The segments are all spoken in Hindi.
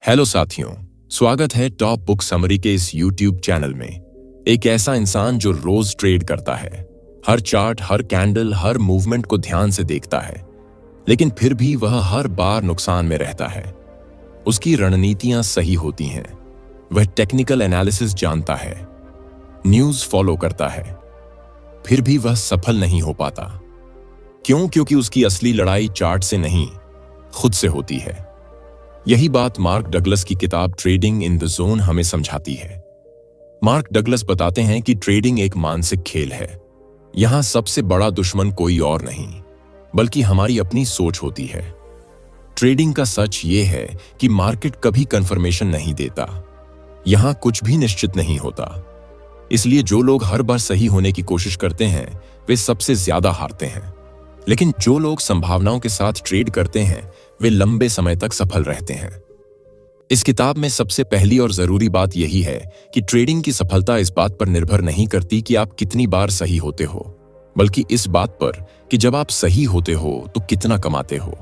हेलो साथियों, स्वागत है टॉप बुक समरी के इस यूट्यूब चैनल में। एक ऐसा इंसान जो रोज ट्रेड करता है, हर चार्ट, हर कैंडल, हर मूवमेंट को ध्यान से देखता है, लेकिन फिर भी वह हर बार नुकसान में रहता है। उसकी रणनीतियां सही होती हैं, वह टेक्निकल एनालिसिस जानता है, न्यूज फॉलो करता है, फिर भी वह सफल नहीं हो पाता। क्यों? क्योंकि उसकी असली लड़ाई चार्ट से नहीं, खुद से होती है। यही बात मार्क डगलस की किताब ट्रेडिंग इन द जोन हमें समझाती है। मार्क डगलस बताते हैं कि ट्रेडिंग एक मानसिक खेल है। यहां सबसे बड़ा दुश्मन कोई और नहीं, बल्कि हमारी अपनी सोच होती है। ट्रेडिंग का सच ये है कि मार्केट कभी कंफर्मेशन नहीं देता। यहां कुछ भी निश्चित नहीं होता। इसलिए जो लोग हर बार सही होने की कोशिश करते हैं, वे सबसे ज्यादा हारते हैं। लेकिन जो लोग संभावनाओं के साथ ट्रेड करते हैं, वे लंबे समय तक सफल रहते हैं। इस किताब में सबसे पहली और जरूरी बात यही है कि ट्रेडिंग की सफलता इस बात पर निर्भर नहीं करती कि आप कितनी बार सही होते हो, बल्कि इस बात पर कि जब आप सही होते हो तो कितना कमाते हो,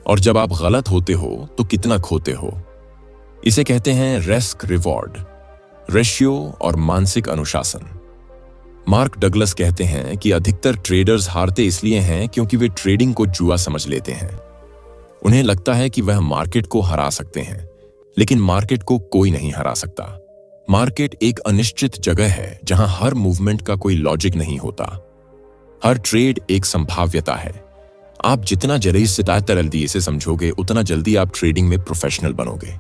और जब आप गलत होते हो तो कितना खोते हो। इसे कहते हैं रिस्क रिवॉर्ड रेशियो और मानसिक अनुशासन। मार्क डगलस कहते हैं कि अधिकतर ट्रेडर्स हारते इसलिए हैं क्योंकि वे ट्रेडिंग को जुआ समझ लेते हैं। उन्हें लगता है कि वह मार्केट को हरा सकते हैं, लेकिन मार्केट को कोई नहीं हरा सकता। मार्केट एक अनिश्चित जगह है जहां हर मूवमेंट का कोई लॉजिक नहीं होता। हर ट्रेड एक संभाव्यता है। आप जितना जल्दी इसे समझोगे, उतना जल्दी आप ट्रेडिंग में प्रोफेशनल बनोगे।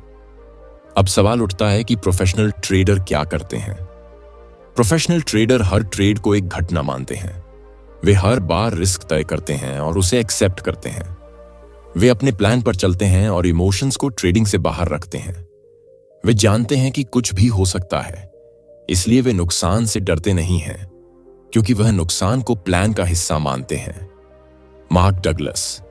अब सवाल उठता है कि प्रोफेशनल ट्रेडर क्या करते हैं। प्रोफेशनल ट्रेडर हर ट्रेड को एक घटना मानते हैं। वे हर बार रिस्क तय करते हैं और उसे एक्सेप्ट करते हैं। वे अपने प्लान पर चलते हैं और इमोशंस को ट्रेडिंग से बाहर रखते हैं। वे जानते हैं कि कुछ भी हो सकता है, इसलिए वे नुकसान से डरते नहीं हैं, क्योंकि वह नुकसान को प्लान का हिस्सा मानते हैं। मार्क डगलस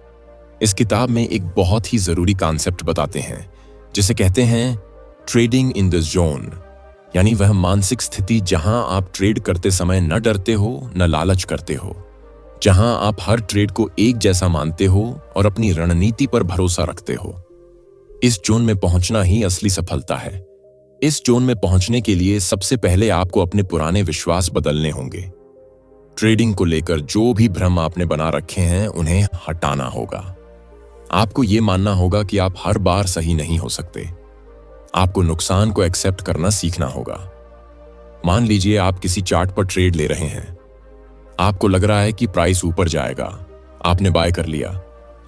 इस किताब में एक बहुत ही जरूरी कॉन्सेप्ट बताते हैं, जिसे कहते हैं ट्रेडिंग इन द जोन, यानी वह मानसिक स्थिति जहां आप ट्रेड करते समय न डरते हो, न लालच करते हो, जहां आप हर ट्रेड को एक जैसा मानते हो और अपनी रणनीति पर भरोसा रखते हो। इस जोन में पहुंचना ही असली सफलता है। इस जोन में पहुंचने के लिए सबसे पहले आपको अपने पुराने विश्वास बदलने होंगे। ट्रेडिंग को लेकर जो भी भ्रम आपने बना रखे हैं, उन्हें हटाना होगा। आपको यह मानना होगा कि आप हर बार सही नहीं हो सकते। आपको नुकसान को एक्सेप्ट करना सीखना होगा। मान लीजिए आप किसी चार्ट पर ट्रेड ले रहे हैं। आपको लग रहा है कि प्राइस ऊपर जाएगा। आपने बाय कर लिया,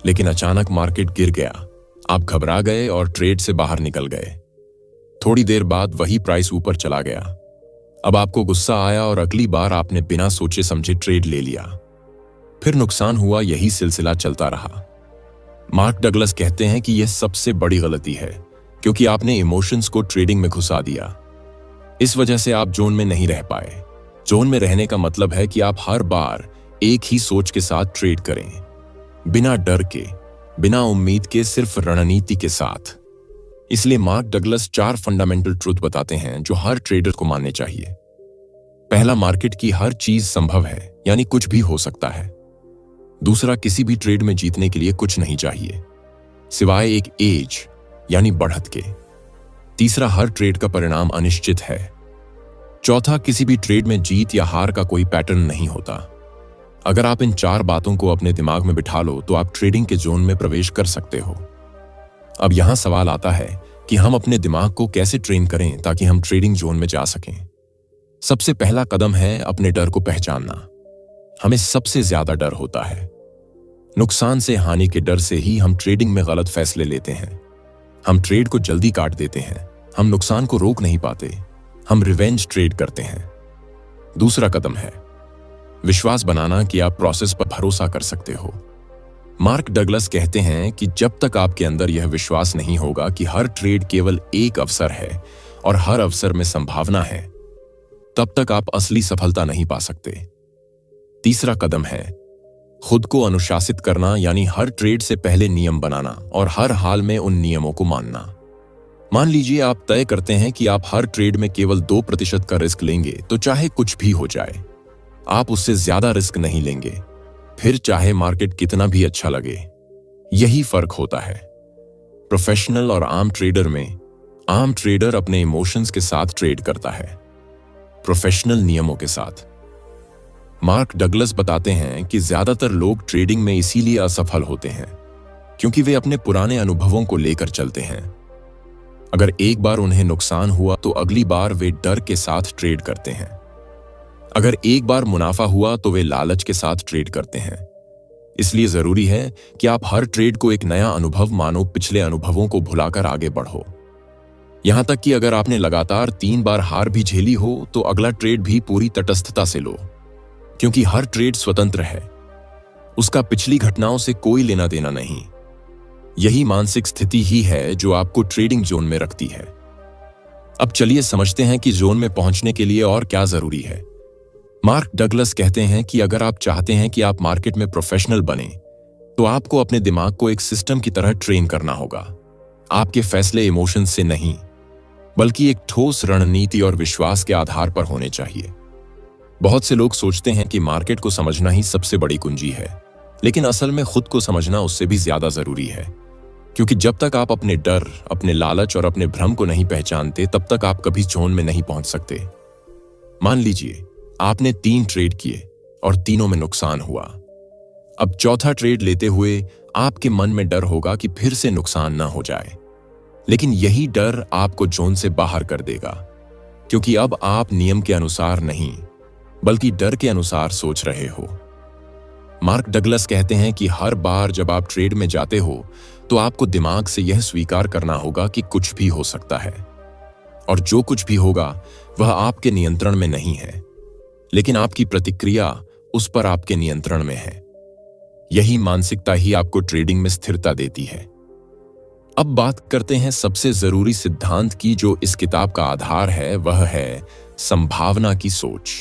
लेकिन अचानक मार्केट गिर गया। आप घबरा गए और ट्रेड से बाहर निकल गए। थोड़ी देर बाद वही प्राइस ऊपर चला गया। अब आपको गुस्सा आया और अगली बार आपने बिना सोचे समझे ट्रेड ले लिया। फिर नुकसान हुआ। यही सिलसिला चलता रहा। मार्क डगलस कहते हैं कि यह सबसे बड़ी गलती है, क्योंकि आपने इमोशंस को ट्रेडिंग में घुसा दिया। इस वजह से आप जोन में नहीं रह पाए। जोन में रहने का मतलब है कि आप हर बार एक ही सोच के साथ ट्रेड करें, बिना डर के, बिना उम्मीद के, सिर्फ रणनीति के साथ। इसलिए मार्क डगलस 4 फंडामेंटल ट्रूथ बताते हैं जो हर ट्रेडर को मानने चाहिए। पहला, मार्केट की हर चीज संभव है, यानी कुछ भी हो सकता है। दूसरा, किसी भी ट्रेड में जीतने के लिए कुछ नहीं चाहिए, सिवाय एक एज यानी बढ़त के। तीसरा, हर ट्रेड का परिणाम अनिश्चित है। चौथा, किसी भी ट्रेड में जीत या हार का कोई पैटर्न नहीं होता। अगर आप इन 4 बातों को अपने दिमाग में बिठा लो तो आप ट्रेडिंग के जोन में प्रवेश कर सकते हो। अब यहां सवाल आता है कि हम अपने दिमाग को कैसे ट्रेन करें ताकि हम ट्रेडिंग जोन में जा सकें। सबसे पहला कदम है अपने डर को पहचानना। हमें सबसे ज्यादा डर होता है। नुकसान से, हानि के डर से ही हम ट्रेडिंग में गलत फैसले लेते हैं। हम ट्रेड को जल्दी काट देते हैं। हम नुकसान को रोक नहीं पाते। हम रिवेंज ट्रेड करते हैं। दूसरा कदम है विश्वास बनाना कि आप प्रोसेस पर भरोसा कर सकते हो। मार्क डगलस कहते हैं कि जब तक आपके अंदर यह विश्वास नहीं होगा कि हर ट्रेड केवल एक अवसर है और हर अवसर में संभावना है, तब तक आप असली सफलता नहीं पा सकते। तीसरा कदम है खुद को अनुशासित करना, यानी हर ट्रेड से पहले नियम बनाना और हर हाल में उन नियमों को मानना। मान लीजिए आप तय करते हैं कि आप हर ट्रेड में केवल 2% का रिस्क लेंगे, तो चाहे कुछ भी हो जाए, आप उससे ज्यादा रिस्क नहीं लेंगे, फिर चाहे मार्केट कितना भी अच्छा लगे। यही फर्क होता है। प्रोफेशनल और आम ट्रेडर में आम ट्रेडर अपने इमोशंस के साथ ट्रेड करता है, प्रोफेशनल नियमों के साथ। मार्क डगलस बताते हैं कि ज्यादातर लोग ट्रेडिंग में इसीलिए असफल होते हैं क्योंकि वे अपने पुराने अनुभवों को लेकर चलते हैं। अगर एक बार उन्हें नुकसान हुआ तो अगली बार वे डर के साथ ट्रेड करते हैं। अगर एक बार मुनाफा हुआ तो वे लालच के साथ ट्रेड करते हैं। इसलिए जरूरी है कि आप हर ट्रेड को एक नया अनुभव मानो, पिछले अनुभवों को भुलाकर आगे बढ़ो। यहां तक कि अगर आपने लगातार 3 बार हार भी झेली हो तो अगला ट्रेड भी पूरी तटस्थता से लो, क्योंकि हर ट्रेड स्वतंत्र है, उसका पिछली घटनाओं से कोई लेना देना नहीं। यही मानसिक स्थिति ही है जो आपको ट्रेडिंग जोन में रखती है। अब चलिए समझते हैं कि जोन में पहुंचने के लिए और क्या जरूरी है। मार्क डगलस कहते हैं कि अगर आप चाहते हैं कि आप मार्केट में प्रोफेशनल बने तो आपको अपने दिमाग को एक सिस्टम की तरह ट्रेन करना होगा। आपके फैसले इमोशंस से नहीं, बल्कि एक ठोस रणनीति और विश्वास के आधार पर होने चाहिए। बहुत से लोग सोचते हैं कि मार्केट को समझना ही सबसे बड़ी कुंजी है, लेकिन असल में खुद को समझना उससे भी ज्यादा जरूरी है, क्योंकि जब तक आप अपने डर, अपने लालच और अपने भ्रम को नहीं पहचानते तब तक आप कभी जोन में नहीं पहुंच सकते। मान लीजिए आपने 3 ट्रेड किए और तीनों में नुकसान हुआ। अब चौथा ट्रेड लेते हुए आपके मन में डर होगा कि फिर से नुकसान ना हो जाए, लेकिन यही डर आपको जोन से बाहर कर देगा, क्योंकि अब आप नियम के अनुसार नहीं बल्कि डर के अनुसार सोच रहे हो। मार्क डगलस कहते हैं कि हर बार जब आप ट्रेड में जाते हो तो आपको दिमाग से यह स्वीकार करना होगा कि कुछ भी हो सकता है, और जो कुछ भी होगा वह आपके नियंत्रण में नहीं है, लेकिन आपकी प्रतिक्रिया उस पर आपके नियंत्रण में है। यही मानसिकता ही आपको ट्रेडिंग में स्थिरता देती है। अब बात करते हैं सबसे जरूरी सिद्धांत की जो इस किताब का आधार है, वह है संभावना की सोच।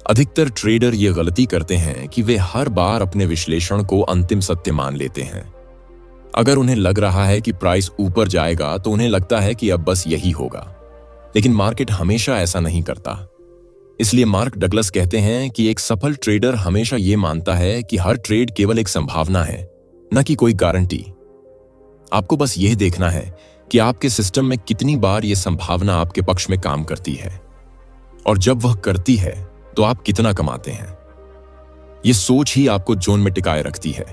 अधिकतर ट्रेडर ये गलती करते हैं कि वे हर बार अपने विश्लेषण को अंतिम सत्य मान लेते हैं। अगर उन्हें लग रहा है कि प्राइस ऊपर जाएगा तो उन्हें लगता है कि अब बस यही होगा, लेकिन मार्केट हमेशा ऐसा नहीं करता। इसलिए मार्क डगलस कहते हैं कि एक सफल ट्रेडर हमेशा ये मानता है कि हर ट्रेड केवल एक संभावना है, न कि कोई गारंटी। आपको बस यह देखना है कि आपके सिस्टम में कितनी बार यह संभावना आपके पक्ष में काम करती है, और जब वह करती है तो आप कितना कमाते हैं। यह सोच ही आपको जोन में टिकाए रखती है,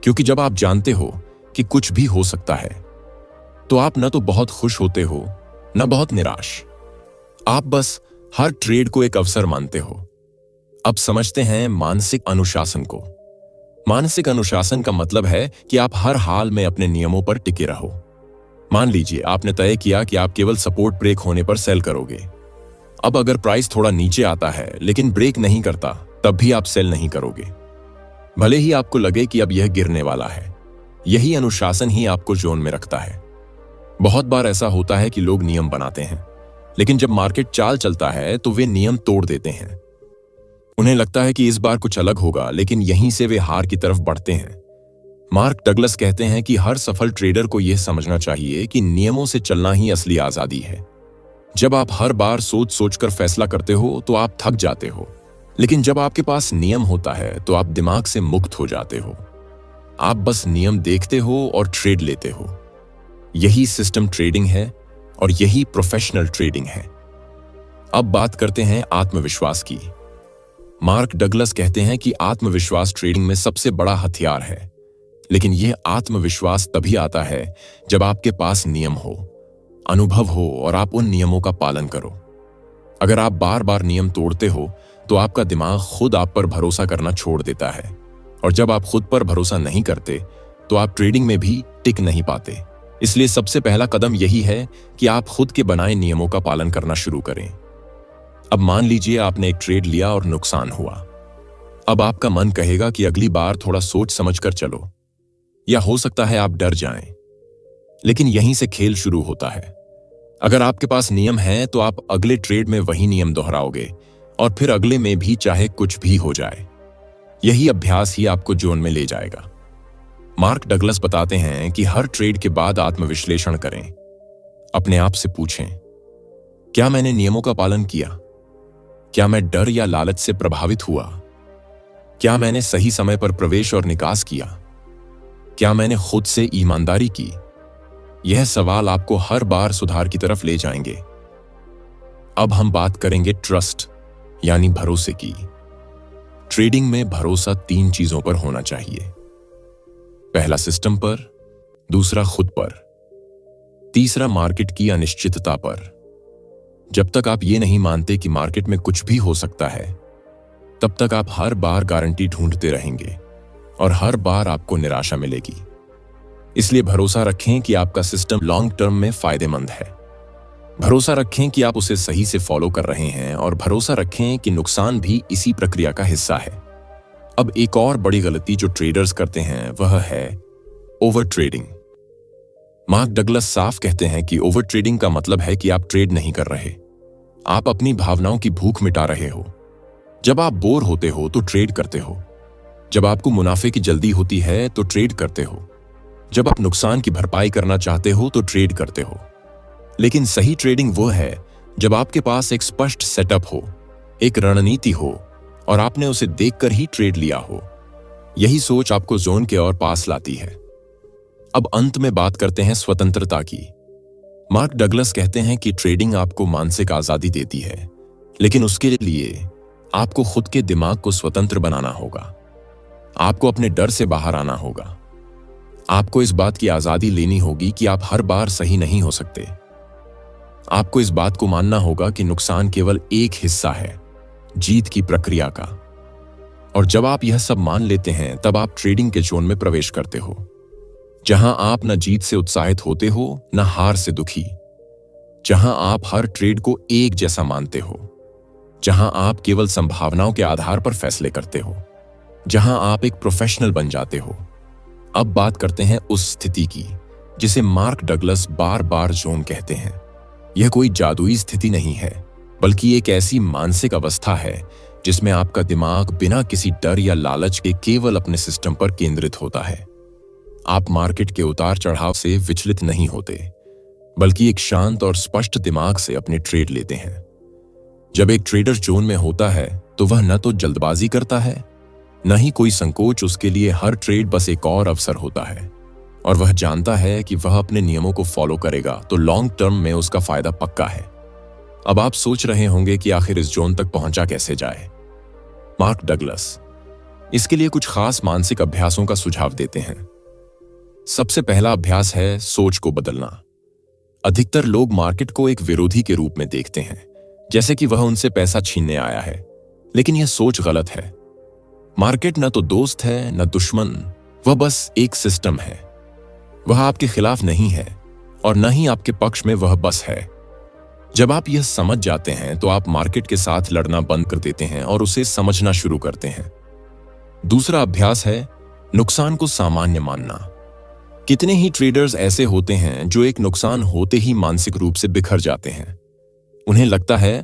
क्योंकि जब आप जानते हो कि कुछ भी हो सकता है तो आप न तो बहुत खुश होते हो न बहुत निराश। आप बस हर ट्रेड को एक अवसर मानते हो। अब समझते हैं मानसिक अनुशासन को। मानसिक अनुशासन का मतलब है कि आप हर हाल में अपने नियमों पर टिके रहो। मान लीजिए आपने तय किया कि आप केवल सपोर्ट ब्रेक होने पर सेल करोगे। अब अगर प्राइस थोड़ा नीचे आता है लेकिन ब्रेक नहीं करता, तब भी आप सेल नहीं करोगे, भले ही आपको लगे कि अब यह गिरने वाला है। यही अनुशासन ही आपको जोन में रखता है। बहुत बार ऐसा होता है कि लोग नियम बनाते हैं, लेकिन जब मार्केट चाल चलता है तो वे नियम तोड़ देते हैं। उन्हें लगता है कि इस बार कुछ अलग होगा, लेकिन यहीं से वे हार की तरफ बढ़ते हैं। मार्क डगलस कहते हैं कि हर सफल ट्रेडर को यह समझना चाहिए कि नियमों से चलना ही असली आजादी है। जब आप हर बार सोच सोचकर फैसला करते हो तो आप थक जाते हो, लेकिन जब आपके पास नियम होता है तो आप दिमाग से मुक्त हो जाते हो। आप बस नियम देखते हो और ट्रेड लेते हो। यही सिस्टम ट्रेडिंग है और यही प्रोफेशनल ट्रेडिंग है। अब बात करते हैं आत्मविश्वास की। मार्क डगलस कहते हैं कि आत्मविश्वास ट्रेडिंग में सबसे बड़ा हथियार है, लेकिन यह आत्मविश्वास तभी आता है जब आपके पास नियम हो, अनुभव हो और आप उन नियमों का पालन करो। अगर आप बार बार नियम तोड़ते हो तो आपका दिमाग खुद आप पर भरोसा करना छोड़ देता है, और जब आप खुद पर भरोसा नहीं करते तो आप ट्रेडिंग में भी टिक नहीं पाते। इसलिए सबसे पहला कदम यही है कि आप खुद के बनाए नियमों का पालन करना शुरू करें। अब मान लीजिए आपने एक ट्रेड लिया और नुकसान हुआ। अब आपका मन कहेगा कि अगली बार थोड़ा सोच समझकर चलो, या हो सकता है आप डर जाएं। लेकिन यहीं से खेल शुरू होता है। अगर आपके पास नियम है तो आप अगले ट्रेड में वही नियम दोहराओगे, और फिर अगले में भी, चाहे कुछ भी हो जाए। यही अभ्यास ही आपको जोन में ले जाएगा। मार्क डगलस बताते हैं कि हर ट्रेड के बाद आत्मविश्लेषण करें। अपने आप से पूछें, क्या मैंने नियमों का पालन किया? क्या मैं डर या लालच से प्रभावित हुआ? क्या मैंने सही समय पर प्रवेश और निकास किया? क्या मैंने खुद से ईमानदारी की? यह सवाल आपको हर बार सुधार की तरफ ले जाएंगे। अब हम बात करेंगे ट्रस्ट यानी भरोसे की। ट्रेडिंग में भरोसा 3 चीजों पर होना चाहिए। पहला सिस्टम पर, दूसरा खुद पर, तीसरा मार्केट की अनिश्चितता पर। जब तक आप ये नहीं मानते कि मार्केट में कुछ भी हो सकता है, तब तक आप हर बार गारंटी ढूंढते रहेंगे और हर बार आपको निराशा मिलेगी। इसलिए भरोसा रखें कि आपका सिस्टम लॉन्ग टर्म में फायदेमंद है। भरोसा रखें कि आप उसे सही से फॉलो कर रहे हैं और भरोसा रखें कि नुकसान भी इसी प्रक्रिया का हिस्सा है। अब एक और बड़ी गलती जो ट्रेडर्स करते हैं वह है ओवर ट्रेडिंग। मार्क डगलस साफ कहते हैं कि ओवर ट्रेडिंग का मतलब है कि आप ट्रेड नहीं कर रहे, आप अपनी भावनाओं की भूख मिटा रहे हो। जब आप बोर होते हो तो ट्रेड करते हो, जब आपको मुनाफे की जल्दी होती है तो ट्रेड करते हो, जब आप नुकसान की भरपाई करना चाहते हो तो ट्रेड करते हो। लेकिन सही ट्रेडिंग वो है जब आपके पास एक स्पष्ट सेटअप हो, एक रणनीति हो और आपने उसे देखकर ही ट्रेड लिया हो। यही सोच आपको जोन के और पास लाती है। अब अंत में बात करते हैं स्वतंत्रता की। मार्क डगलस कहते हैं कि ट्रेडिंग आपको मानसिक आजादी देती है, लेकिन उसके लिए आपको खुद के दिमाग को स्वतंत्र बनाना होगा। आपको अपने डर से बाहर आना होगा। आपको इस बात की आजादी लेनी होगी कि आप हर बार सही नहीं हो सकते। आपको इस बात को मानना होगा कि नुकसान केवल एक हिस्सा है जीत की प्रक्रिया का। और जब आप यह सब मान लेते हैं, तब आप ट्रेडिंग के जोन में प्रवेश करते हो, जहां आप न जीत से उत्साहित होते हो न हार से दुखी, जहां आप हर ट्रेड को एक जैसा मानते हो, जहां आप केवल संभावनाओं के आधार पर फैसले करते हो, जहां आप एक प्रोफेशनल बन जाते हो। अब बात करते हैं उस स्थिति की जिसे मार्क डगलस बार बार जोन कहते हैं। यह कोई जादुई स्थिति नहीं है, बल्कि एक ऐसी मानसिक अवस्था है जिसमें आपका दिमाग बिना किसी डर या लालच के केवल अपने सिस्टम पर केंद्रित होता है। आप मार्केट के उतार चढ़ाव से विचलित नहीं होते, बल्कि एक शांत और स्पष्ट दिमाग से अपने ट्रेड लेते हैं। जब एक ट्रेडर जोन में होता है तो वह न तो जल्दबाजी करता है, न ही कोई संकोच। उसके लिए हर ट्रेड बस एक और अवसर होता है और वह जानता है कि वह अपने नियमों को फॉलो करेगा तो लॉन्ग टर्म में उसका फायदा पक्का है। अब आप सोच रहे होंगे कि आखिर इस जोन तक पहुंचा कैसे जाए। मार्क डगलस इसके लिए कुछ खास मानसिक अभ्यासों का सुझाव देते हैं। सबसे पहला अभ्यास है सोच को बदलना। अधिकतर लोग मार्केट को एक विरोधी के रूप में देखते हैं, जैसे कि वह उनसे पैसा छीनने आया है, लेकिन यह सोच गलत है। मार्केट न तो दोस्त है न दुश्मन, वह बस एक सिस्टम है। वह आपके खिलाफ नहीं है और न ही आपके पक्ष में, वह बस है। जब आप यह समझ जाते हैं तो आप मार्केट के साथ लड़ना बंद कर देते हैं और उसे समझना शुरू करते हैं। दूसरा अभ्यास है नुकसान को सामान्य मानना। कितने ही ट्रेडर्स ऐसे होते हैं जो एक नुकसान होते ही मानसिक रूप से बिखर जाते हैं। उन्हें लगता है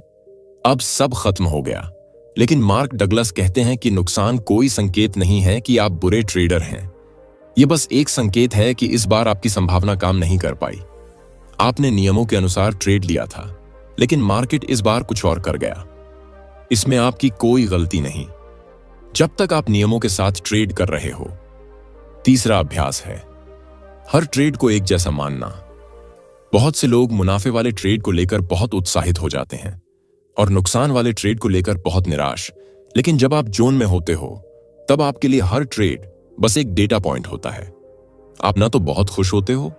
अब सब खत्म हो गया। लेकिन मार्क डगलस कहते हैं कि नुकसान कोई संकेत नहीं है कि आप बुरे ट्रेडर हैं। यह बस एक संकेत है कि इस बार आपकी संभावना काम नहीं कर पाई। आपने नियमों के अनुसार ट्रेड लिया था, लेकिन मार्केट इस बार कुछ और कर गया। इसमें आपकी कोई गलती नहीं, जब तक आप नियमों के साथ ट्रेड कर रहे हो। तीसरा अभ्यास है हर ट्रेड को एक जैसा मानना। बहुत से लोग मुनाफे वाले ट्रेड को लेकर बहुत उत्साहित हो जाते हैं और नुकसान वाले ट्रेड को लेकर बहुत निराश। लेकिन जब आप जोन में होते हो, तब आपके लिए हर ट्रेड बस एक डेटा पॉइंट होता है। आप ना तो बहुत खुश होते हो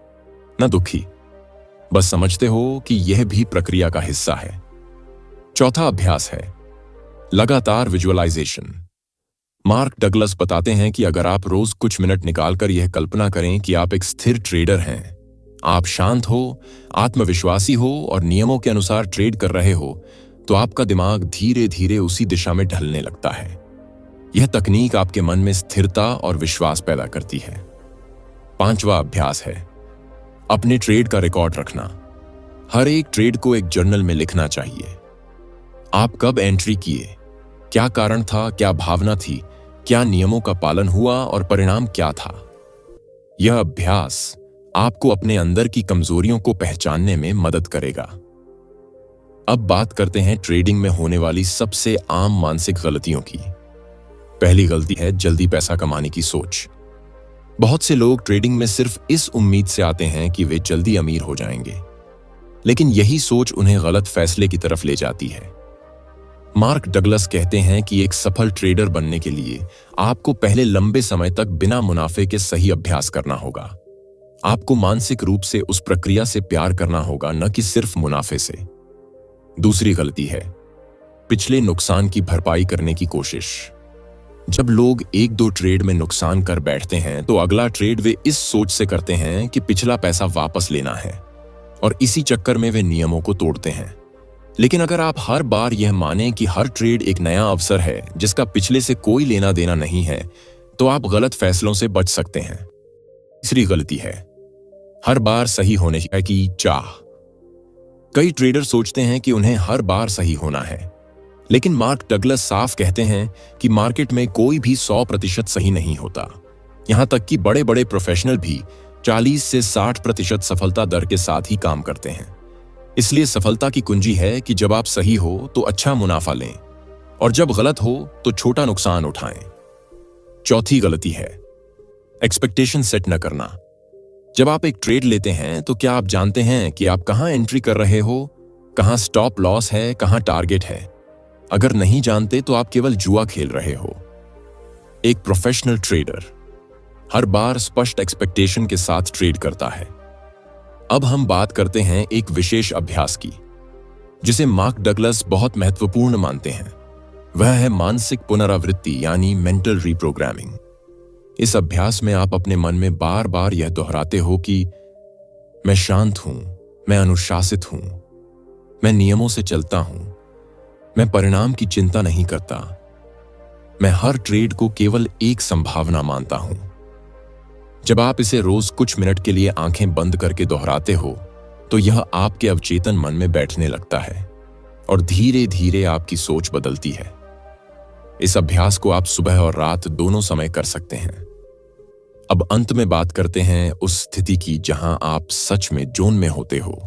ना दुखी, बस समझते हो कि यह भी प्रक्रिया का हिस्सा है। चौथा अभ्यास है लगातार विजुअलाइजेशन। मार्क डगलस बताते हैं कि अगर आप रोज कुछ मिनट निकालकर यह कल्पना करें कि आप एक स्थिर ट्रेडर हैं, आप शांत हो, आत्मविश्वासी हो और नियमों के अनुसार ट्रेड कर रहे हो, तो आपका दिमाग धीरे धीरे उसी दिशा में ढलने लगता है। यह तकनीक आपके मन में स्थिरता और विश्वास पैदा करती है। पांचवा अभ्यास है अपने ट्रेड का रिकॉर्ड रखना। हर एक ट्रेड को एक जर्नल में लिखना चाहिए। आप कब एंट्री किए, क्या कारण था, क्या भावना थी, क्या नियमों का पालन हुआ और परिणाम क्या था। यह अभ्यास आपको अपने अंदर की कमजोरियों को पहचानने में मदद करेगा। अब बात करते हैं ट्रेडिंग में होने वाली सबसे आम मानसिक गलतियों की। पहली गलती है जल्दी पैसा कमाने की सोच। बहुत से लोग ट्रेडिंग में सिर्फ इस उम्मीद से आते हैं कि वे जल्दी अमीर हो जाएंगे, लेकिन यही सोच उन्हें गलत फैसले की तरफ ले जाती है। मार्क डगलस कहते हैं कि एक सफल ट्रेडर बनने के लिए आपको पहले लंबे समय तक बिना मुनाफे के सही अभ्यास करना होगा। आपको मानसिक रूप से उस प्रक्रिया से प्यार करना होगा, न कि सिर्फ मुनाफे से। दूसरी गलती है पिछले नुकसान की भरपाई करने की कोशिश। जब लोग एक दो ट्रेड में नुकसान कर बैठते हैं तो अगला ट्रेड वे इस सोच से करते हैं कि पिछला पैसा वापस लेना है, और इसी चक्कर में वे नियमों को तोड़ते हैं। लेकिन अगर आप हर बार यह माने कि हर ट्रेड एक नया अवसर है जिसका पिछले से कोई लेना देना नहीं है, तो आप गलत फैसलों से बच सकते हैं। तीसरी गलती है हर बार सही होने की चाह। कई ट्रेडर सोचते हैं कि उन्हें हर बार सही होना है, लेकिन मार्क डगलस साफ कहते हैं कि मार्केट में कोई भी 100% सही नहीं होता। यहां तक कि बड़े बड़े प्रोफेशनल भी 40 से 60% सफलता दर के साथ ही काम करते हैं। इसलिए सफलता की कुंजी है कि जब आप सही हो तो अच्छा मुनाफा लें, और जब गलत हो तो छोटा नुकसान उठाएं। चौथी गलती है एक्सपेक्टेशन सेट न करना। जब आप एक ट्रेड लेते हैं तो क्या आप जानते हैं कि आप कहां एंट्री कर रहे हो, कहां स्टॉप लॉस है, कहां टारगेट है? अगर नहीं जानते तो आप केवल जुआ खेल रहे हो। एक प्रोफेशनल ट्रेडर हर बार स्पष्ट एक्सपेक्टेशन के साथ ट्रेड करता है। अब हम बात करते हैं एक विशेष अभ्यास की जिसे मार्क डगलस बहुत महत्वपूर्ण मानते हैं। वह है मानसिक पुनरावृत्ति यानी मेंटल रीप्रोग्रामिंग। इस अभ्यास में आप अपने मन में बार बार यह दोहराते हो कि मैं शांत हूं, मैं अनुशासित हूं, मैं नियमों से चलता हूं, मैं परिणाम की चिंता नहीं करता, मैं हर ट्रेड को केवल एक संभावना मानता हूं। जब आप इसे रोज कुछ मिनट के लिए आंखें बंद करके दोहराते हो तो यह आपके अवचेतन मन में बैठने लगता है और धीरे धीरे आपकी सोच बदलती है। इस अभ्यास को आप सुबह और रात दोनों समय कर सकते हैं। अब अंत में बात करते हैं उस स्थिति की जहां आप सच में जोन में होते हो।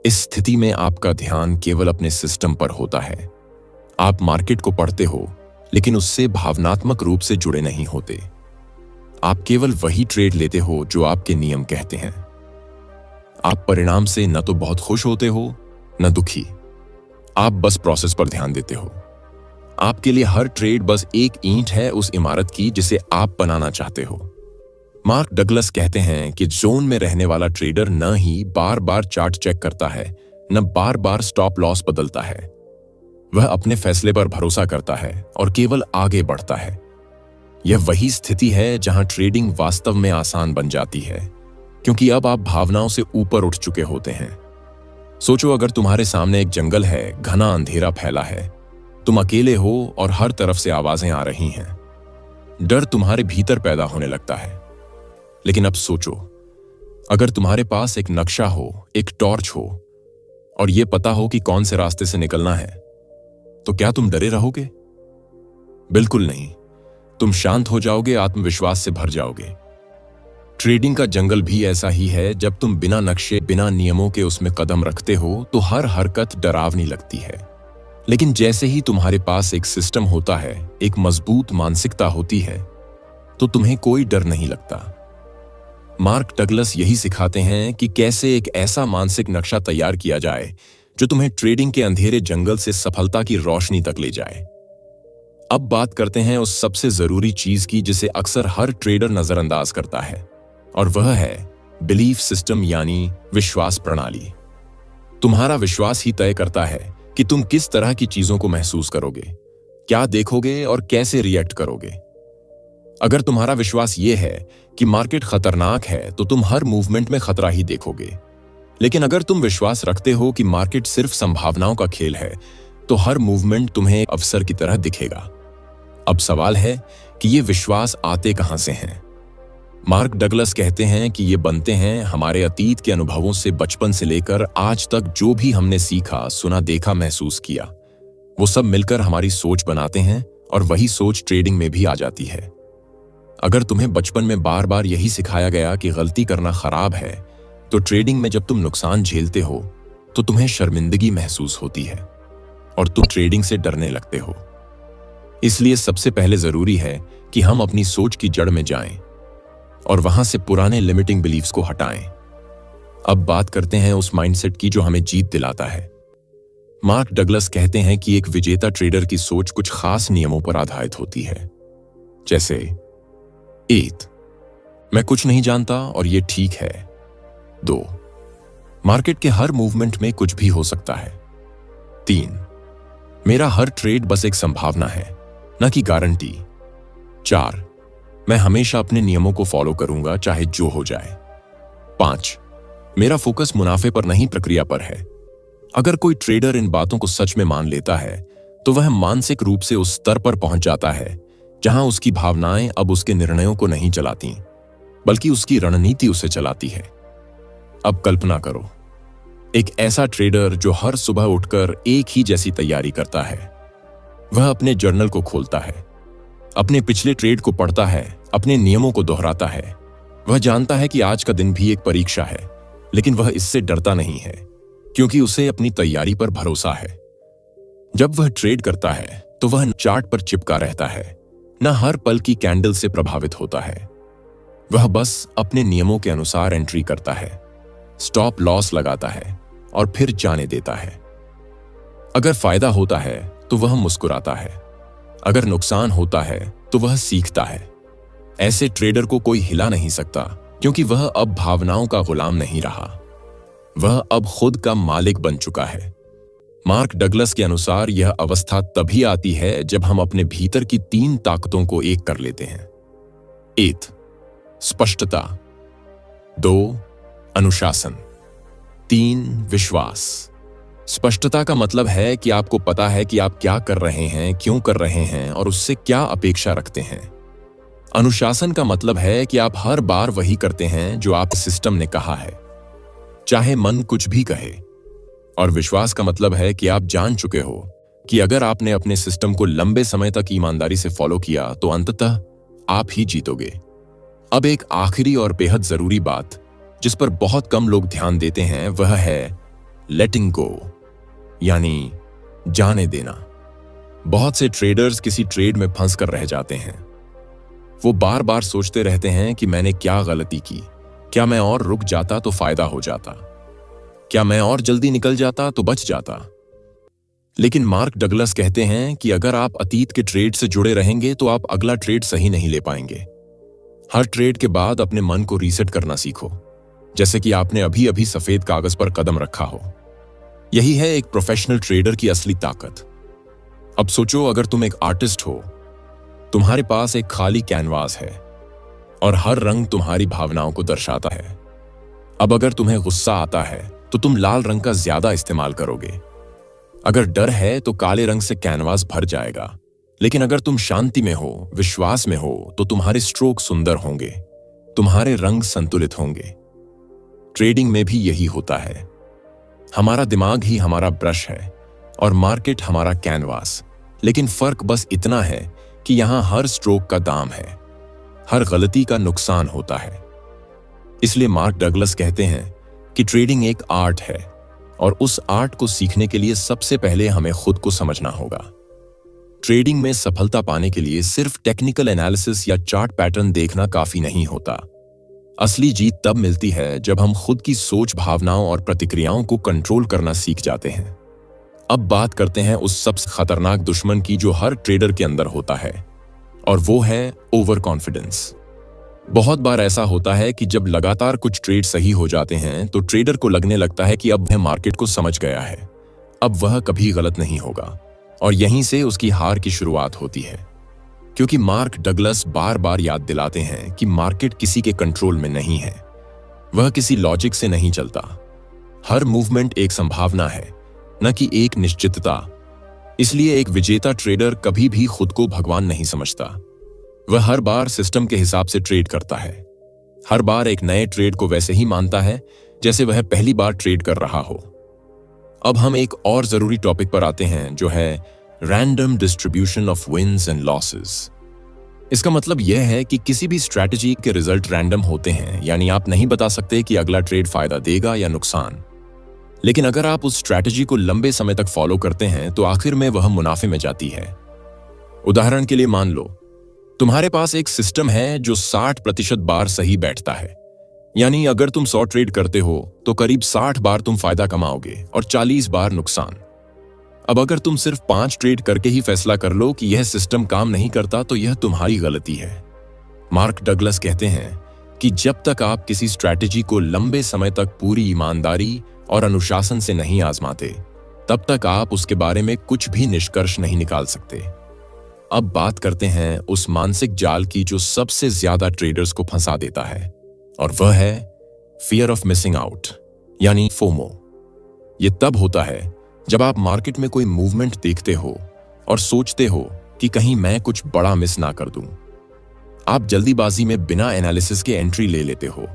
इस स्थिति में आपका ध्यान केवल अपने सिस्टम पर होता है। आप मार्केट को पढ़ते हो लेकिन उससे भावनात्मक रूप से जुड़े नहीं होते। आप केवल वही ट्रेड लेते हो जो आपके नियम कहते हैं। आप परिणाम से न तो बहुत खुश होते हो न दुखी। आप बस प्रोसेस पर ध्यान देते हो। आपके लिए हर ट्रेड बस एक ईंट है उस इमारत की जिसे आप बनाना चाहते हो। मार्क डगलस कहते हैं कि जोन में रहने वाला ट्रेडर न ही बार बार चार्ट चेक करता है, न बार बार स्टॉप लॉस बदलता है। वह अपने फैसले पर भरोसा करता है और केवल आगे बढ़ता है। यह वही स्थिति है जहां ट्रेडिंग वास्तव में आसान बन जाती है, क्योंकि अब आप भावनाओं से ऊपर उठ चुके होते हैं। सोचो, अगर तुम्हारे सामने एक जंगल है, घना अंधेरा फैला है, तुम अकेले हो और हर तरफ से आवाजें आ रही हैं। डर तुम्हारे भीतर पैदा होने लगता है। लेकिन अब सोचो, अगर तुम्हारे पास एक नक्शा हो, एक टॉर्च हो और यह पता हो कि कौन से रास्ते से निकलना है, तो क्या तुम डरे रहोगे? बिल्कुल नहीं। तुम शांत हो जाओगे, आत्मविश्वास से भर जाओगे। ट्रेडिंग का जंगल भी ऐसा ही है। जब तुम बिना नक्शे, बिना नियमों के उसमें कदम रखते हो तो हर हरकत डरावनी लगती है। लेकिन जैसे ही तुम्हारे पास एक सिस्टम होता है, एक मजबूत मानसिकता होती है, तो तुम्हें कोई डर नहीं लगता। मार्क डगलस यही सिखाते हैं कि कैसे एक ऐसा मानसिक नक्शा तैयार किया जाए जो तुम्हें ट्रेडिंग के अंधेरे जंगल से सफलता की रोशनी तक ले जाए। अब बात करते हैं उस सबसे जरूरी चीज की जिसे अक्सर हर ट्रेडर नजरअंदाज करता है, और वह है बिलीफ सिस्टम यानी विश्वास प्रणाली। तुम्हारा विश्वास ही तय करता है कि तुम किस तरह की चीजों को महसूस करोगे, क्या देखोगे और कैसे रिएक्ट करोगे। अगर तुम्हारा विश्वास यह है कि मार्केट खतरनाक है तो तुम हर मूवमेंट में खतरा ही देखोगे। लेकिन अगर तुम विश्वास रखते हो कि मार्केट सिर्फ संभावनाओं का खेल है, तो हर मूवमेंट तुम्हें एक अवसर की तरह दिखेगा। अब सवाल है कि ये विश्वास आते कहां से हैं? मार्क डगलस कहते हैं कि ये बनते हैं हमारे अतीत के अनुभवों से। बचपन से लेकर आज तक जो भी हमने सीखा, सुना, देखा, महसूस किया, वो सब मिलकर हमारी सोच बनाते हैं और वही सोच ट्रेडिंग में भी आ जाती है। अगर तुम्हें बचपन में बार बार यही सिखाया गया कि गलती करना खराब है, तो ट्रेडिंग में जब तुम नुकसान झेलते हो तो तुम्हें शर्मिंदगी महसूस होती है और तुम ट्रेडिंग से डरने लगते हो। इसलिए सबसे पहले जरूरी है कि हम अपनी सोच की जड़ में जाएं। और वहां से पुराने लिमिटिंग बिलीफ्स को हटाएं। अब बात करते हैं उस माइंडसेट की जो हमें जीत दिलाता है। मार्क डगलस कहते हैं कि एक विजेता ट्रेडर की सोच कुछ खास नियमों पर आधारित होती है, जैसे 1, मैं कुछ नहीं जानता और ये ठीक है। 2, मार्केट के हर मूवमेंट में कुछ भी हो सकता है। 3, मेरा हर ट्रेड बस एक संभावना है, न कि गारंटी। 4, मैं हमेशा अपने नियमों को फॉलो करूंगा चाहे जो हो जाए। 5, मेरा फोकस मुनाफे पर नहीं प्रक्रिया पर है। अगर कोई ट्रेडर इन बातों को सच में मान लेता है तो वह मानसिक रूप से उस स्तर पर पहुंच जाता है जहां उसकी भावनाएं अब उसके निर्णयों को नहीं चलाती, बल्कि उसकी रणनीति उसे चलाती है। अब कल्पना करो, एक ऐसा ट्रेडर जो हर सुबह उठकर एक ही जैसी तैयारी करता है। वह अपने जर्नल को खोलता है, अपने पिछले ट्रेड को पढ़ता है, अपने नियमों को दोहराता है। वह जानता है कि आज का दिन भी एक परीक्षा है, लेकिन वह इससे डरता नहीं है क्योंकि उसे अपनी तैयारी पर भरोसा है। जब वह ट्रेड करता है तो वह चार्ट पर चिपका रहता है, न हर पल की कैंडल से प्रभावित होता है। वह बस अपने नियमों के अनुसार एंट्री करता है, स्टॉप लॉस लगाता है और फिर जाने देता है। अगर फायदा होता है तो वह मुस्कुराता है, अगर नुकसान होता है तो वह सीखता है। ऐसे ट्रेडर को कोई हिला नहीं सकता क्योंकि वह अब भावनाओं का गुलाम नहीं रहा, वह अब खुद का मालिक बन चुका है। मार्क डगलस के अनुसार यह अवस्था तभी आती है जब हम अपने भीतर की 3 ताकतों को एक कर लेते हैं। 1, स्पष्टता। 2, अनुशासन। 3, विश्वास। स्पष्टता का मतलब है कि आपको पता है कि आप क्या कर रहे हैं, क्यों कर रहे हैं और उससे क्या अपेक्षा रखते हैं। अनुशासन का मतलब है कि आप हर बार वही करते हैं जो आप सिस्टम ने कहा है, चाहे मन कुछ भी कहे। और विश्वास का मतलब है कि आप जान चुके हो कि अगर आपने अपने सिस्टम को लंबे समय तक ईमानदारी से फॉलो किया तो अंततः आप ही जीतोगे। अब एक आखिरी और बेहद जरूरी बात जिस पर बहुत कम लोग ध्यान देते हैं वह है लेटिंग गो, यानी जाने देना। बहुत से ट्रेडर्स किसी ट्रेड में फंस कर रह जाते हैं। वो बार बार सोचते रहते हैं कि मैंने क्या गलती की, क्या मैं और रुक जाता तो फायदा हो जाता, क्या मैं और जल्दी निकल जाता तो बच जाता। लेकिन मार्क डगलस कहते हैं कि अगर आप अतीत के ट्रेड से जुड़े रहेंगे तो आप अगला ट्रेड सही नहीं ले पाएंगे। हर ट्रेड के बाद अपने मन को रीसेट करना सीखो, जैसे कि आपने अभी अभी सफेद कागज पर कदम रखा हो। यही है एक प्रोफेशनल ट्रेडर की असली ताकत। अब सोचो, अगर तुम एक आर्टिस्ट हो, तुम्हारे पास एक खाली कैनवास है और हर रंग तुम्हारी भावनाओं को दर्शाता है। अब अगर तुम्हें गुस्सा आता है तो तुम लाल रंग का ज्यादा इस्तेमाल करोगे। अगर डर है तो काले रंग से कैनवास भर जाएगा। लेकिन अगर तुम शांति में हो, विश्वास में हो, तो तुम्हारे स्ट्रोक सुंदर होंगे, तुम्हारे रंग संतुलित होंगे। ट्रेडिंग में भी यही होता है। हमारा दिमाग ही हमारा ब्रश है और मार्केट हमारा कैनवास। लेकिन फर्क बस इतना है कि यहां हर स्ट्रोक का दाम है, हर गलती का नुकसान होता है। इसलिए मार्क डगलस कहते हैं कि ट्रेडिंग एक आर्ट है और उस आर्ट को सीखने के लिए सबसे पहले हमें खुद को समझना होगा। ट्रेडिंग में सफलता पाने के लिए सिर्फ टेक्निकल एनालिसिस या चार्ट पैटर्न देखना काफी नहीं होता। असली जीत तब मिलती है जब हम खुद की सोच, भावनाओं और प्रतिक्रियाओं को कंट्रोल करना सीख जाते हैं। अब बात करते हैं उस सबसे खतरनाक दुश्मन की जो हर ट्रेडर के अंदर होता है, और वो है ओवर कॉन्फिडेंस। बहुत बार ऐसा होता है कि जब लगातार कुछ ट्रेड सही हो जाते हैं तो ट्रेडर को लगने लगता है कि अब वह मार्केट को समझ गया है, अब वह कभी गलत नहीं होगा, और यहीं से उसकी हार की शुरुआत होती है। क्योंकि मार्क डगलस बार बार याद दिलाते हैं कि मार्केट किसी के कंट्रोल में नहीं है, वह किसी लॉजिक से नहीं चलता। हर मूवमेंट एक संभावना है, न कि एक निश्चितता। इसलिए एक विजेता ट्रेडर कभी भी खुद को भगवान नहीं समझता। वह हर बार सिस्टम के हिसाब से ट्रेड करता है, हर बार एक नए ट्रेड को वैसे ही मानता है जैसे वह पहली बार ट्रेड कर रहा हो। अब हम एक और जरूरी टॉपिक पर आते हैं जो है random distribution of wins and losses. इसका मतलब यह है कि किसी भी स्ट्रैटेजी के रिजल्ट रैंडम होते हैं, यानी आप नहीं बता सकते कि अगला ट्रेड फायदा देगा या नुकसान। लेकिन अगर आप उस स्ट्रैटेजी को लंबे समय तक फॉलो करते हैं तो आखिर में वह मुनाफे में जाती है। उदाहरण के लिए मान लो तुम्हारे पास एक सिस्टम है जो 60% बार सही बैठता है। यानी अगर तुम 100 ट्रेड करते हो तो करीब 60 बार तुम फायदा कमाओगे और 40 बार नुकसान। अब अगर तुम सिर्फ 5 ट्रेड करके ही फैसला कर लो कि यह सिस्टम काम नहीं करता तो यह तुम्हारी गलती है। मार्क डगलस कहते हैं कि जब तक आप किसी स्ट्रैटेजी को लंबे समय तक पूरी ईमानदारी और अनुशासन से नहीं आजमाते, तब तक आप उसके बारे में कुछ भी निष्कर्ष नहीं निकाल सकते। अब बात करते हैं उस मानसिक जाल की जो सबसे ज्यादा ट्रेडर्स को फंसा देता है, और वह है फियर ऑफ मिसिंग आउट, यानी फोमो। यह तब होता है जब आप मार्केट में कोई मूवमेंट देखते हो और सोचते हो कि कहीं मैं कुछ बड़ा मिस ना कर दूं। आप जल्दीबाजी में बिना एनालिसिस के एंट्री ले लेते हो,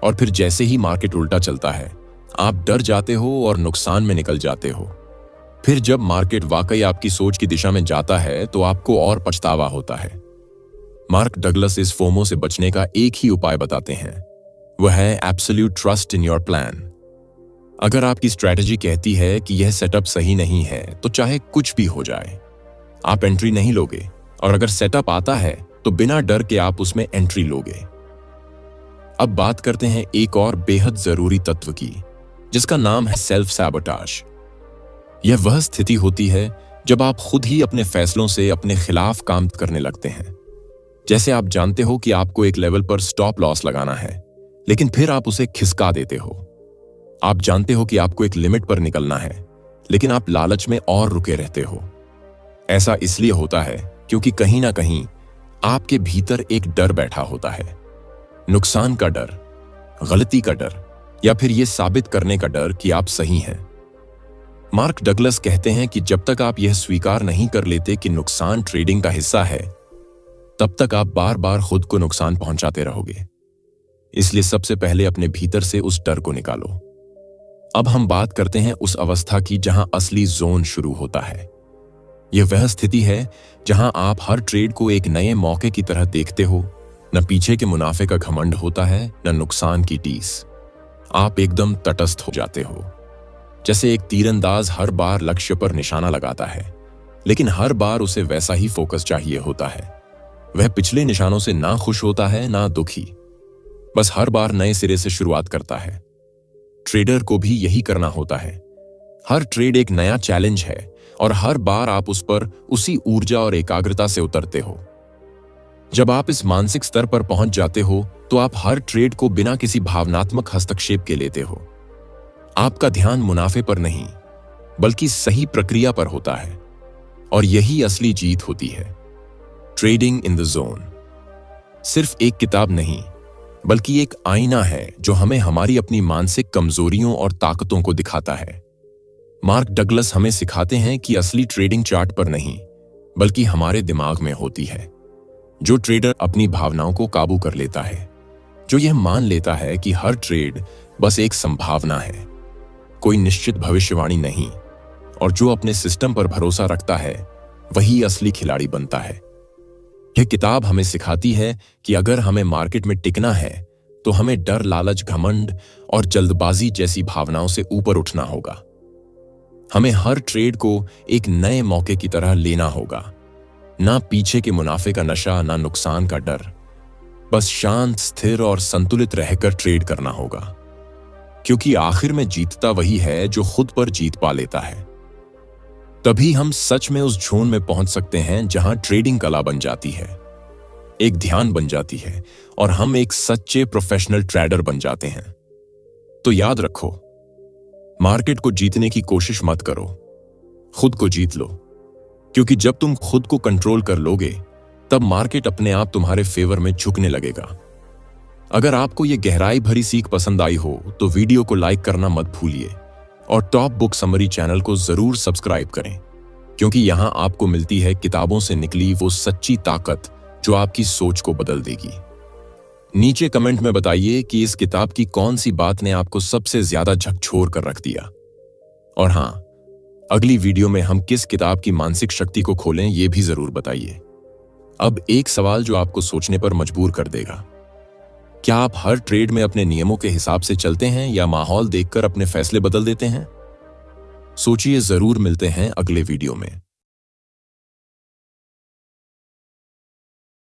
और फिर जैसे ही मार्केट उल्टा चलता है आप डर जाते हो और नुकसान में निकल जाते हो। फिर जब मार्केट वाकई आपकी सोच की दिशा में जाता है तो आपको और पछतावा होता है। मार्क डगलस इस फोमो से बचने का एक ही उपाय बताते हैं, वह है absolute trust in your plan. अगर आपकी स्ट्रैटेजी कहती है कि यह सेटअप सही नहीं है तो चाहे कुछ भी हो जाए आप एंट्री नहीं लोगे, और अगर सेटअप आता है तो बिना डर के आप उसमें एंट्री लोगे। अब बात करते हैं एक और बेहद जरूरी तत्व की, जिसका नाम है सेल्फ सैबोटाज। यह वह स्थिति होती है जब आप खुद ही अपने फैसलों से अपने खिलाफ काम करने लगते हैं। जैसे आप जानते हो कि आपको एक लेवल पर स्टॉप लॉस लगाना है, लेकिन फिर आप उसे खिसका देते हो। आप जानते हो कि आपको एक लिमिट पर निकलना है, लेकिन आप लालच में और रुके रहते हो। ऐसा इसलिए होता है क्योंकि कहीं ना कहीं आपके भीतर एक डर बैठा होता है, नुकसान का डर, गलती का डर, या फिर यह साबित करने का डर कि आप सही हैं। मार्क डगलस कहते हैं कि जब तक आप यह स्वीकार नहीं कर लेते कि नुकसान ट्रेडिंग का हिस्सा है, तब तक आप बार बार खुद को नुकसान पहुंचाते रहोगे। इसलिए सबसे पहले अपने भीतर से उस डर को निकालो। अब हम बात करते हैं उस अवस्था की जहां असली जोन शुरू होता है। यह वह स्थिति है जहां आप हर ट्रेड को एक नए मौके की तरह देखते हो। न पीछे के मुनाफे का घमंड होता है, न नुकसान की टीस। आप एकदम तटस्थ हो जाते हो, जैसे एक तीरंदाज हर बार लक्ष्य पर निशाना लगाता है, लेकिन हर बार उसे वैसा ही फोकस चाहिए होता है। वह पिछले निशानों से ना खुश होता है ना दुखी, बस हर बार नए सिरे से शुरुआत करता है। ट्रेडर को भी यही करना होता है। हर ट्रेड एक नया चैलेंज है और हर बार आप उस पर उसी ऊर्जा और एकाग्रता से उतरते हो। जब आप इस मानसिक स्तर पर पहुंच जाते हो तो आप हर ट्रेड को बिना किसी भावनात्मक हस्तक्षेप के लेते हो। आपका ध्यान मुनाफे पर नहीं, बल्कि सही प्रक्रिया पर होता है, और यही असली जीत होती है। ट्रेडिंग इन द जोन सिर्फ एक किताब नहीं, बल्कि एक आईना है जो हमें हमारी अपनी मानसिक कमजोरियों और ताकतों को दिखाता है। मार्क डगलस हमें सिखाते हैं कि असली ट्रेडिंग चार्ट पर नहीं, बल्कि हमारे दिमाग में होती है। जो ट्रेडर अपनी भावनाओं को काबू कर लेता है, जो यह मान लेता है कि हर ट्रेड बस एक संभावना है, कोई निश्चित भविष्यवाणी नहीं, और जो अपने सिस्टम पर भरोसा रखता है, वही असली खिलाड़ी बनता है। यह किताब हमें सिखाती है कि अगर हमें मार्केट में टिकना है तो हमें डर, लालच, घमंड और जल्दबाजी जैसी भावनाओं से ऊपर उठना होगा। हमें हर ट्रेड को एक नए मौके की तरह लेना होगा। ना पीछे के मुनाफे का नशा, ना नुकसान का डर, बस शांत, स्थिर और संतुलित रहकर ट्रेड करना होगा। क्योंकि आखिर में जीतता वही है जो खुद पर जीत पा लेता है। तभी हम सच में उस जोन में पहुंच सकते हैं जहां ट्रेडिंग कला बन जाती है, एक ध्यान बन जाती है, और हम एक सच्चे प्रोफेशनल ट्रेडर बन जाते हैं। तो याद रखो, मार्केट को जीतने की कोशिश मत करो, खुद को जीत लो। क्योंकि जब तुम खुद को कंट्रोल कर लोगे, तब मार्केट अपने आप तुम्हारे फेवर में झुकने लगेगा। अगर आपको यह गहराई भरी सीख पसंद आई हो तो वीडियो को लाइक करना मत भूलिए, और टॉप बुक समरी चैनल को जरूर सब्सक्राइब करें, क्योंकि यहां आपको मिलती है किताबों से निकली वो सच्ची ताकत जो आपकी सोच को बदल देगी। नीचे कमेंट में बताइए कि इस किताब की कौन सी बात ने आपको सबसे ज्यादा झकझोर कर रख दिया। और हां, अगली वीडियो में हम किस किताब की मानसिक शक्ति को खोलें, यह भी जरूर बताइए। अब एक सवाल जो आपको सोचने पर मजबूर कर देगा, क्या आप हर ट्रेड में अपने नियमों के हिसाब से चलते हैं या माहौल देखकर अपने फैसले बदल देते हैं? सोचिए, जरूर मिलते हैं अगले वीडियो में।